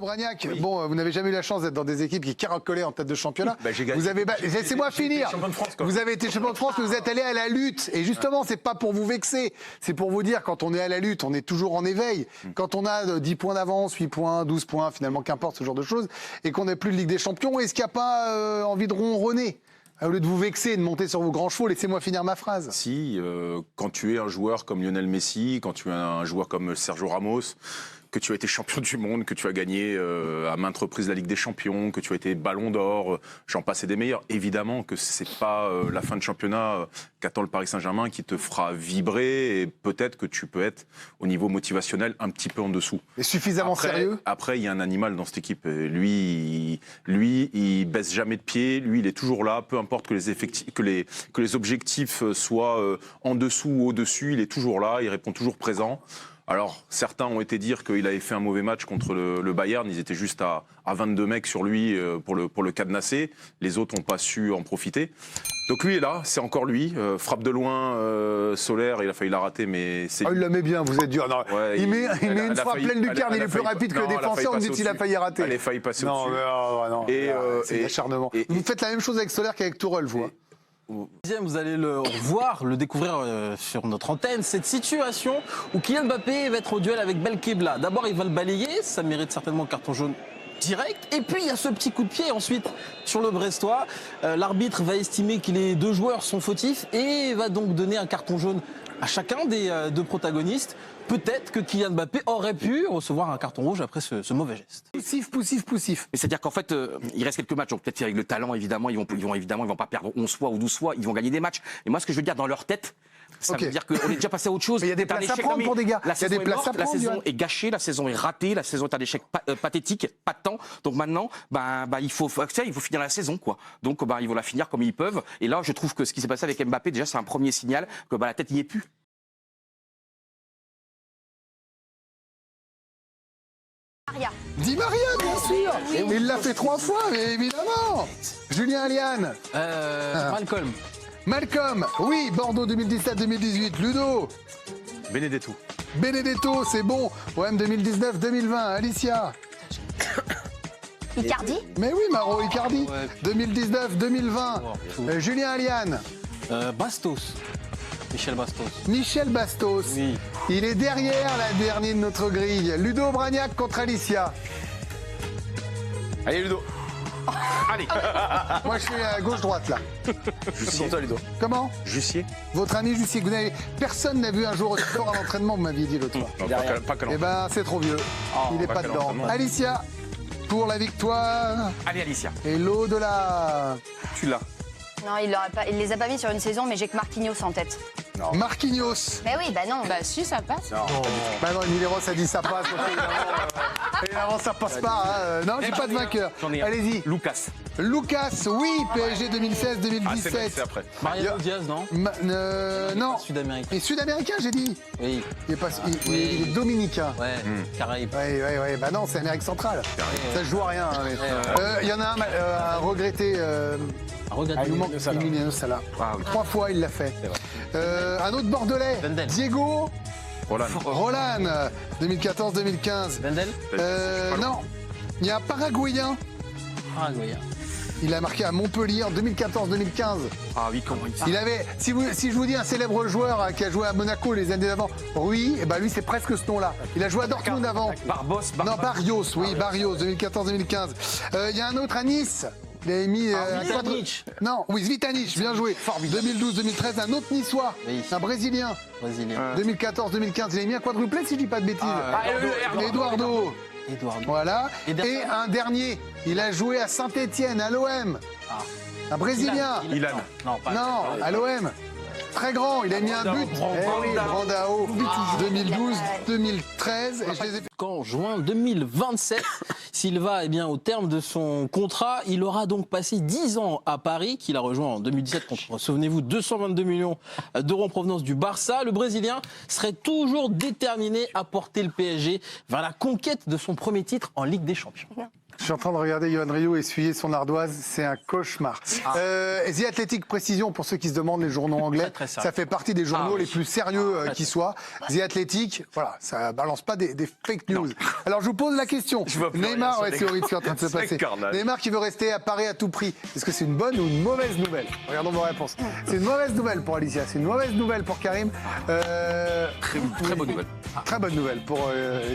Bragnac, oui. Bon, vous n'avez jamais eu la chance d'être dans des équipes qui caracolaient en tête de championnat. Bah, vous avez, laissez-moi finir. Vous avez été champion de France, mais vous êtes allé à la lutte. Et justement, c'est pas pour vous vexer, c'est pour vous dire quand on est à la lutte, on est toujours en éveil. Quand on a 10 points d'avance, 8 points, 12 points, finalement, qu'importe ce genre de choses, et qu'on n'est plus de Ligue des Champions, est-ce qu'il n'y a pas envie de ronronner? Au lieu de vous vexer et de monter sur vos grands chevaux, laissez-moi finir ma phrase. Si, quand tu es un joueur comme Lionel Messi, quand tu es un joueur comme Sergio Ramos, que tu as été champion du monde, que tu as gagné à maintes reprises la Ligue des Champions, que tu as été Ballon d'Or, j'en passe et des meilleurs. Évidemment que c'est pas la fin de championnat qu'attend le Paris Saint-Germain qui te fera vibrer et peut-être que tu peux être au niveau motivationnel un petit peu en dessous. Et suffisamment sérieux. Après, il y a un animal dans cette équipe. Lui, il baisse jamais de pied. Lui, il est toujours là, peu importe que les objectifs soient en dessous ou au-dessus. Il est toujours là, il répond toujours présent. Alors, certains ont été dire qu'il avait fait un mauvais match contre le Bayern. Ils étaient juste à 22 mecs sur lui pour le cadenasser. Les autres n'ont pas su en profiter. Donc lui est là, c'est encore lui. Frappe de loin, Solaire, il a failli la rater, mais c'est... Ah, il la met bien, vous êtes dur. Non, ouais, il met une frappe pleine lucarne, il est plus rapide que le défenseur, on dit qu'il a failli rater. Elle a failli passer au-dessus. Non, c'est l'acharnement. Vous faites la même chose avec Solaire qu'avec Tourelle, vous. Vous allez le voir, le découvrir sur notre antenne, cette situation où Kylian Mbappé va être au duel avec Belkebla. D'abord, il va le balayer, ça mérite certainement carton jaune direct. Et puis, il y a ce petit coup de pied ensuite sur le Brestois. L'arbitre va estimer que les deux joueurs sont fautifs et va donc donner un carton jaune à chacun des deux protagonistes. Peut-être que Kylian Mbappé aurait pu recevoir un carton rouge après ce mauvais geste. Poussif. C'est-à-dire qu'en fait, il reste quelques matchs, donc peut-être avec le talent, évidemment, ils vont pas perdre 11 fois ou 12 fois, ils vont gagner des matchs. Et moi, ce que je veux dire, dans leur tête, ça veut dire qu'on est déjà passé à autre chose. Mais il y a des places à prendre pour des gars. La saison est morte, la saison est gâchée, la saison est ratée, la saison est un échec pathétique, pas de temps. Donc maintenant, il faut finir la saison, quoi. Donc ils vont la finir comme ils peuvent. Et là, je trouve que ce qui s'est passé avec Mbappé, déjà, c'est un premier signal que la tête n'y est plus. Di Maria, bien sûr. Oui. Il l'a fait 3 fois, mais évidemment. Julien Aliane. Malcolm, oui, Bordeaux 2017-2018. Ludo. Benedetto, c'est bon. OM 2019-2020. Alicia. Icardi. Mais oui, Maro Icardi. 2019-2020. Julien Aliane. Bastos. Michel Bastos. Oui. Il est derrière la dernière de notre grille. Ludo Bragnac contre Alicia. Allez, Ludo. Allez. Moi, je suis à gauche-droite, là. Jussier. Toi, Ludo. Comment? Jussier. Votre ami Jussier. Personne n'a vu un jour sport à l'entraînement, vous m'aviez dit l'autre fois. Pas que Eh ben, c'est trop vieux. Il n'est pas dedans. Alicia, pour la victoire. Allez, Alicia. Et l'au-delà. Tu l'as. Non, il les a pas mis sur une saison, mais j'ai que Marquinhos en tête. Non. Marquinhos. Mais oui, bah non. Bah si, ça passe. Non. Bah non, Mileros a dit ça passe. Évidemment, ça passe pas. Non, j'ai pas de vainqueur. Allez-y. Lucas, oui, PSG 2016-2017. C'est après. Mariano Diaz, non? Non. Sud-américain. Et sud-américain, j'ai dit. Oui. Il est dominicain. Ouais, Caraïbes. Ouais. Bah non, c'est Amérique centrale. Ça se joue à rien. Il y en a un à regretter. Il nous manque Emiliano Sala. 3 fois, il l'a fait. Un autre Bordelais. Wendel. Diego. Roland. 2014-2015. Wendel. Non. Il y a un Paraguayen. Il a marqué à Montpellier en 2014-2015. Ah oui, comment il Il avait, si je vous dis un célèbre joueur qui a joué à Monaco les années d'avant, Rui, et ben lui c'est presque ce nom-là. Il a joué à Dortmund avant. Barrios, 2014-2015. Il y a un autre à Nice. Il avait mis Zvitanic. Non, oui, Zvitanic, bien joué. 2012-2013, un autre niçois, un Brésilien. 2014-2015, il avait mis un quadruplé si je dis pas de bêtises. Eduardo. Voilà. Et un dernier, il a joué à Saint-Étienne, à l'OM. Un Brésilien. Ilan. Non, à l'OM. Très grand, il a mis un but. Brandao. 2012-2013. Et je les ai fait... En juin 2027, s'il va au terme de son contrat, il aura donc passé 10 ans à Paris, qu'il a rejoint en 2017 contre, souvenez-vous, 222 millions d'euros en provenance du Barça. Le Brésilien serait toujours déterminé à porter le PSG vers la conquête de son premier titre en Ligue des Champions. Je suis en train de regarder Yohan Ryu essuyer son ardoise, c'est un cauchemar. The Athletic, précision pour ceux qui se demandent les journaux anglais, très sérieux. ça fait partie des journaux les plus sérieux qui soient. The Athletic, voilà, ça balance pas des fake news. Alors je vous pose la question. vois plus Neymar, rien sur c'est horrible ce qui est en train de se C'est un passer. carnage. Neymar qui veut rester à Paris à tout prix. Est-ce que c'est une bonne ou une mauvaise nouvelle? Regardons vos réponses. C'est une mauvaise nouvelle pour Alicia, c'est une mauvaise nouvelle pour Karim. Très bonne nouvelle. Très bonne nouvelle pour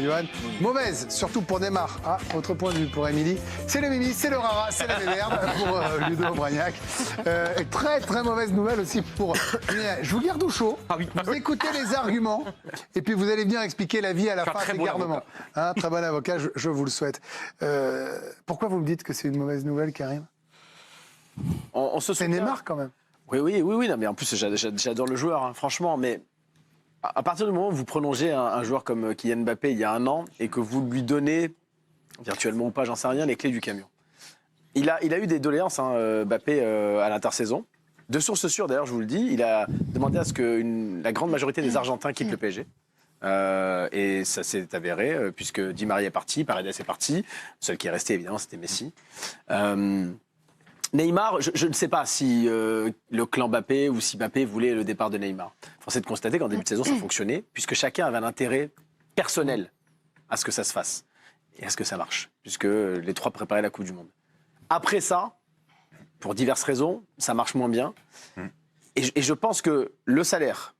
Yohan. Mauvaise, surtout pour Neymar. Ah, autre point de vue pour Émilie. C'est le Mimi, c'est le Rara, c'est la mémerde pour Ludo Bragnac. Et très très mauvaise nouvelle aussi pour... Je vous garde au chaud. Ah oui. Vous écoutez les arguments et puis vous allez venir expliquer la vie à la Je suis un fin très des bon garnements. Hein, très bon avocat, je vous le souhaite. Pourquoi vous me dites que c'est une mauvaise nouvelle, Karim? On se C'est souvient- Neymar quand même. Oui, non, mais en plus, j'adore le joueur, hein, franchement, mais à partir du moment où vous prolongez un joueur comme Kylian Mbappé il y a un an et que vous lui donnez, virtuellement ou pas, j'en sais rien, les clés du camion. Il a eu des doléances, hein, Mbappé, à l'intersaison. De sources sûres, d'ailleurs, je vous le dis, il a demandé à ce que la grande majorité des Argentins quittent le PSG. Et ça s'est avéré, puisque Di Maria est parti, Paredes est parti. Le seul qui est resté, évidemment, c'était Messi. Neymar, je ne sais pas si le clan Mbappé ou si Mbappé voulait le départ de Neymar. Force est de constater qu'en début de saison, ça fonctionnait, puisque chacun avait un intérêt personnel à ce que ça se fasse et à ce que ça marche, puisque les trois préparaient la Coupe du Monde. Après ça, pour diverses raisons, ça marche moins bien. Et je pense que le salaire,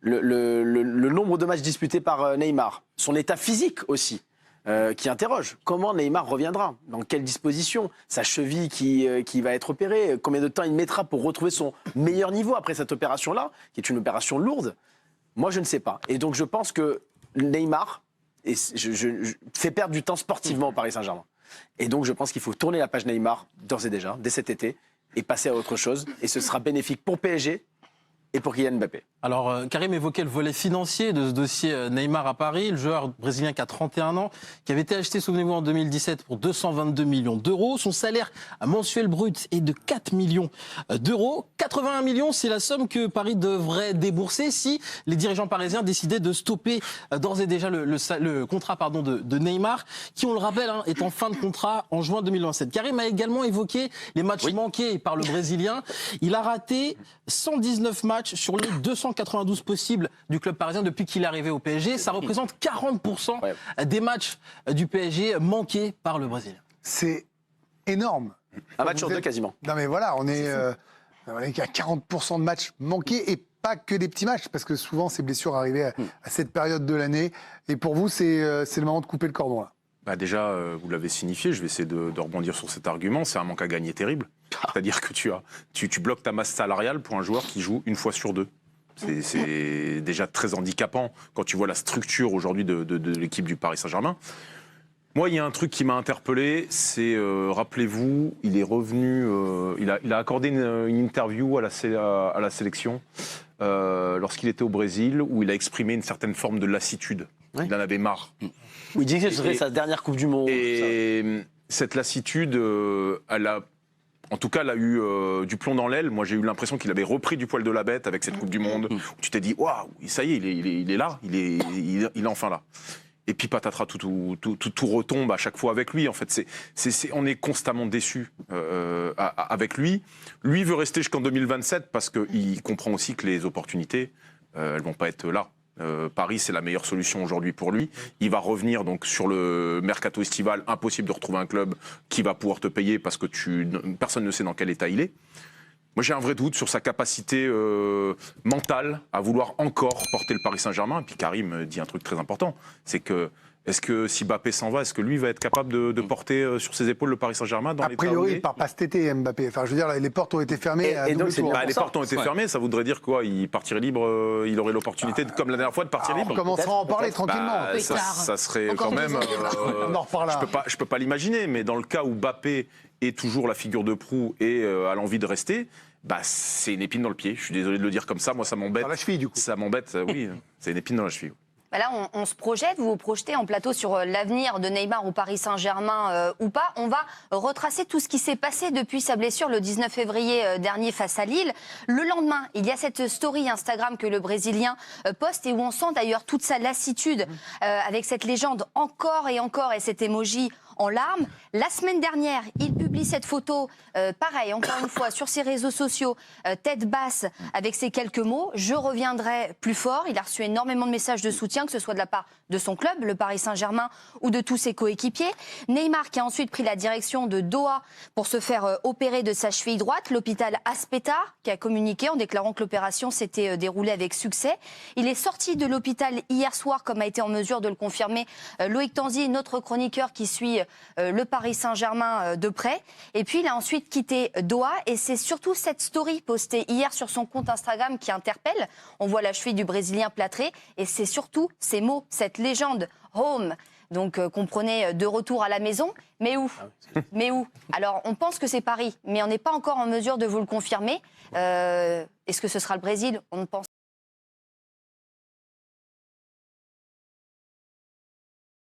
le nombre de matchs disputés par Neymar, son état physique aussi, qui interroge. Comment Neymar reviendra? Dans quelles dispositions? Sa cheville qui va être opérée? Combien de temps il mettra pour retrouver son meilleur niveau après cette opération-là, qui est une opération lourde? Moi, je ne sais pas. Et donc, je pense que Neymar fait perdre du temps sportivement au Paris Saint-Germain. Et donc, je pense qu'il faut tourner la page Neymar, d'ores et déjà, dès cet été, et passer à autre chose. Et ce sera bénéfique pour PSG et pour Kylian Mbappé. Alors, Karim évoquait le volet financier de ce dossier Neymar à Paris, le joueur brésilien qui a 31 ans, qui avait été acheté, souvenez-vous, en 2017 pour 222 millions d'euros. Son salaire mensuel brut est de 4 millions d'euros. 81 millions, c'est la somme que Paris devrait débourser si les dirigeants parisiens décidaient de stopper d'ores et déjà le contrat de Neymar, qui, on le rappelle, est en fin de contrat en juin 2027. Karim a également évoqué les matchs manqués par le Brésilien. Il a raté 119 matchs sur les 292 possibles du club parisien depuis qu'il est arrivé au PSG. Ça représente 40% des matchs du PSG manqués par le Brésilien. C'est énorme. Un match sur Vous deux êtes- quasiment. Non mais voilà, on est à 40% de matchs manqués et pas que des petits matchs, parce que souvent ces blessures arrivaient à cette période de l'année. Et pour vous, c'est le moment de couper le cordon là. Bah déjà, vous l'avez signifié, je vais essayer de rebondir sur cet argument, c'est un manque à gagner terrible. C'est-à-dire que tu bloques ta masse salariale pour un joueur qui joue une fois sur deux. C'est déjà très handicapant quand tu vois la structure aujourd'hui de l'équipe du Paris Saint-Germain. Moi, il y a un truc qui m'a interpellé, c'est, rappelez-vous, il est revenu, il a accordé une interview à la sélection lorsqu'il était au Brésil, où il a exprimé une certaine forme de lassitude. Ouais. Il en avait marre. Où il dit que ce serait sa dernière Coupe du Monde. Et cette lassitude, elle a elle a eu du plomb dans l'aile. Moi, j'ai eu l'impression qu'il avait repris du poil de la bête avec cette Coupe du Monde. Où tu t'es dit, waouh, ça y est, il est là, il est enfin là. Et puis patatras, tout retombe à chaque fois avec lui. En fait, on est constamment déçus avec lui. Lui veut rester jusqu'en 2027 parce qu'il comprend aussi que les opportunités, elles vont pas être là. Paris, c'est la meilleure solution aujourd'hui pour lui. Il va revenir donc sur le mercato estival. Impossible de retrouver un club qui va pouvoir te payer parce que personne ne sait dans quel état il est. Moi, j'ai un vrai doute sur sa capacité mentale à vouloir encore porter le Paris Saint-Germain. Et puis Karim dit un truc très important, c'est que est-ce que si Mbappé s'en va, est-ce que lui va être capable de porter sur ses épaules le Paris Saint-Germain dans A l'état priori, où il il est part pas cet été, Mbappé. Enfin, je veux dire, les portes ont été fermées à et donc, double c'est tour. bien les portes ont été fermées, ça voudrait dire quoi? Il partirait libre, il aurait l'opportunité, comme la dernière fois, de partir On libre. commencera à en parler tranquillement. Bah, ça serait Encore quand même. 2 ans. On en reparlera. Je peux pas l'imaginer, mais dans le cas où Mbappé est toujours la figure de proue et a l'envie de rester, bah c'est une épine dans le pied. Je suis désolé de le dire comme ça, moi ça m'embête. Dans la cheville, du coup. Ça m'embête, oui, c'est une épine dans la cheville. Bah là, on se projette, vous vous projetez en plateau sur l'avenir de Neymar au Paris Saint-Germain ou pas. On va retracer tout ce qui s'est passé depuis sa blessure le 19 février dernier face à Lille. Le lendemain, il y a cette story Instagram que le Brésilien poste et où on sent d'ailleurs toute sa lassitude avec cette légende encore et cet emoji en larmes. La semaine dernière, il publie cette photo, pareil, encore une fois, sur ses réseaux sociaux, tête basse, avec ces quelques mots. Je reviendrai plus fort. Il a reçu énormément de messages de soutien, que ce soit de la part de son club, le Paris Saint-Germain, ou de tous ses coéquipiers. Neymar qui a ensuite pris la direction de Doha pour se faire opérer de sa cheville droite. L'hôpital Aspeta qui a communiqué en déclarant que l'opération s'était déroulée avec succès. Il est sorti de l'hôpital hier soir, comme a été en mesure de le confirmer Loïc Tanzi, notre chroniqueur qui suit le Paris Saint-Germain de près. Et puis il a ensuite quitté Doha et c'est surtout cette story postée hier sur son compte Instagram qui interpelle. On voit la cheville du Brésilien plâtrée et c'est surtout ces mots, cette légende, home. Donc comprenez de retour à la maison, mais où ? Mais où ? Alors on pense que c'est Paris, mais on n'est pas encore en mesure de vous le confirmer. Est-ce que ce sera le Brésil ? On ne pense